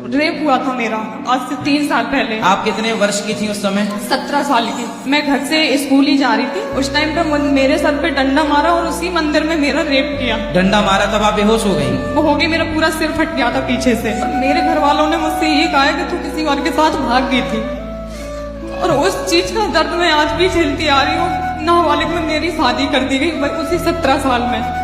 Rape हुआ था मेरा आज से 3 साल पहले। आप कितने वर्ष की थी उस समय? 17 साल की। मैं घर से स्कूल ही जा रही थी, उस टाइम पे मेरे सर पे डंडा मारा और उसी मंदिर में मेरा रेप किया। डंडा मारा तब आप बेहोश हो गई? वो हो गई, मेरा पूरा सिर फट गया था पीछे से। मेरे घर वालों ने मुझसे ये कहा कि तू किसी और के साथ भाग गई थी, और उस चीज का दर्द मैं आज भी झेलती आ रही हूँ। नाबालिग में मेरी शादी कर दी गई उसी 17 साल में।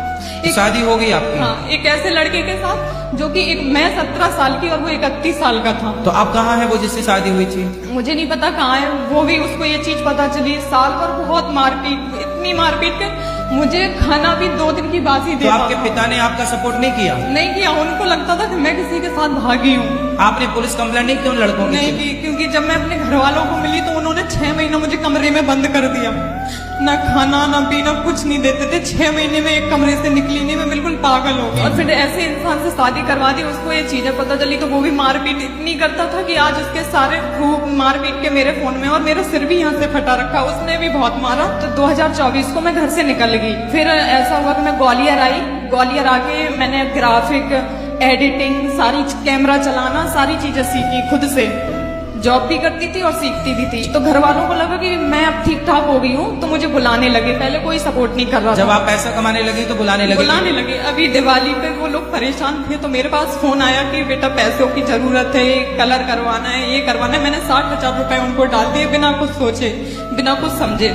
शादी हो गई आपकी? हाँ, एक ऐसे लड़के के साथ जो कि मैं 17 साल की और वो 31 साल का था। तो अब कहाँ है वो जिससे शादी हुई थी? मुझे नहीं पता कहाँ है वो, भी उसको ये चीज पता चली। साल भर बहुत मारपीट, इतनी मारपीट के मुझे खाना भी 2 दिन की बासी तो देता आपके था। पिता ने आपका सपोर्ट नहीं किया? नहीं किया, उनको लगता था कि मैं किसी के साथ भागी हूँ। आपने पुलिस कंप्लेंट नहीं की उन लड़कों की? नहीं की, क्योंकि जब मैं अपने घर वालों को मिली तो उन्होंने 6 महीना मुझे कमरे में बंद कर दिया। ना खाना ना पीना कुछ नहीं देते थे। 6 महीने में एक कमरे से निकली नहीं, मैं बिल्कुल पागल हो गई। और फिर ऐसे इंसान से शादी करवा दी, उसको ये चीजें पता चली तो वो भी मारपीट इतनी करता था कि आज उसके सारे प्रूफ मारपीट के मेरे फोन में, और मेरा सिर भी यहाँ से फटा रखा, उसने भी बहुत मारा। तो 2024 को मैं घर से निकल गई। फिर ऐसा हुआ कि मैं ग्वालियर आई। ग्वालियर आके मैंने ग्राफिक, एडिटिंग, सारी कैमरा चलाना, सारी चीजें सीखी खुद से। जॉब भी करती थी और सीखती भी थी। तो घर वालों को लगा कि मैं अब ठीक ठाक हो गई हूँ, तो मुझे बुलाने लगे। पहले कोई सपोर्ट नहीं कर रहा था। जब आप पैसा कमाने लगी तो बुलाने लगे? अभी दिवाली पे वो लोग परेशान थे तो मेरे पास फोन आया कि बेटा पैसों की जरूरत है, कलर करवाना है, ये करवाना है। मैंने 60,000 रुपए उनको डाल दिए, बिना कुछ सोचे, बिना कुछ समझे।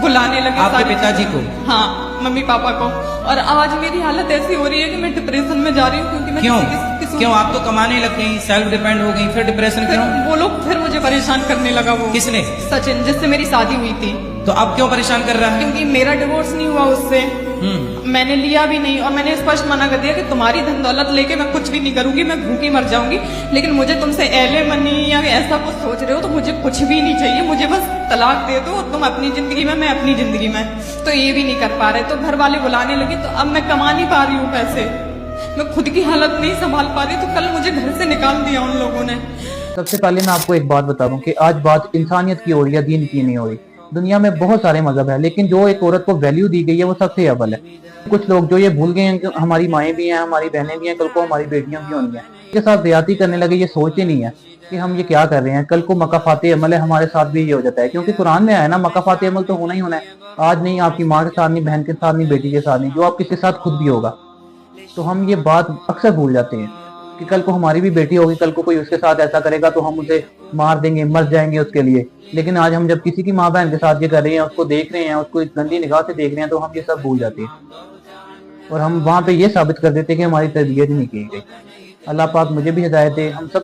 बुलाने लगे आपके पिताजी को? हाँ, मम्मी पापा को। और आज मेरी हालत ऐसी हो रही है कि मैं डिप्रेशन में जा रही हूँ, क्योंकि मैं क्यों आप तो कमाने लग गई, सेल्फ डिपेंड हो गई, फिर डिप्रेशन क्यों? वो लोग फिर मुझे परेशान करने लगा। वो किसने? सचिन, जिससे मेरी शादी हुई थी। तो अब क्यों परेशान कर रहा है? क्योंकि मेरा डिवोर्स नहीं हुआ उससे, मैंने लिया भी नहीं, और मैंने स्पष्ट मना कर दिया कि तुम्हारी धन दौलत लेके मैं कुछ भी नहीं करूंगी, मैं भूखी मर जाऊंगी। लेकिन मुझे तुमसे एलिमनी या ऐसा कुछ सोच रहे हो तो मुझे कुछ भी नहीं चाहिए, मुझे बस तलाक दे दो, तुम अपनी जिंदगी में, मैं अपनी जिंदगी में। तो ये भी नहीं कर पा रहे, तो घर वाले बुलाने लगे। तो अब मैं कमा नहीं पा रही हूँ पैसे, मैं खुद की हालत नहीं संभाल पा रही, तो कल मुझे घर से निकाल दिया उन लोगों ने। सबसे पहले मैं आपको एक बात बता दूं कि आज बात इंसानियत की हो रही है, दीन की नहीं हो रही। दुनिया में बहुत सारे मजहब है, लेकिन जो एक औरत को वैल्यू दी गई है वो सबसे अव्वल है। कुछ लोग जो ये भूल गए हैं कि हमारी माएँ भी हैं, हमारी बहनें भी हैं, कल को हमारी बेटियां भी होंगी हैं, के साथ ज्यादती करने लगे। ये सोचते नहीं है कि हम ये क्या कर रहे हैं। कल को मकाफाते अमल है, हमारे साथ भी ये हो जाता है, क्योंकि कुरान में आया ना, मकाफाते अमल तो होना ही होना है। आज नहीं आपकी माँ के साथ, नहीं बहन के साथ, नहीं बेटी के साथ, नहीं, जो आप किसके साथ खुद भी होगा। तो हम ये बात अक्सर भूल जाते हैं कि कल को हमारी भी बेटी होगी, कल को कोई उसके साथ ऐसा करेगा तो हम उसे मार देंगे, मर जाएंगे उसके लिए। लेकिन आज हम जब किसी की माँ बहन के साथ ये कर रहे हैं, उसको देख रहे हैं, उसको एक गंदी निगाह से देख रहे हैं, तो हम ये सब भूल जाते हैं और हम वहां पे ये साबित कर देते हैं कि हमारी तरबियत नहीं की गई। अल्लाह पाक मुझे भी हिदायत दे, हम सब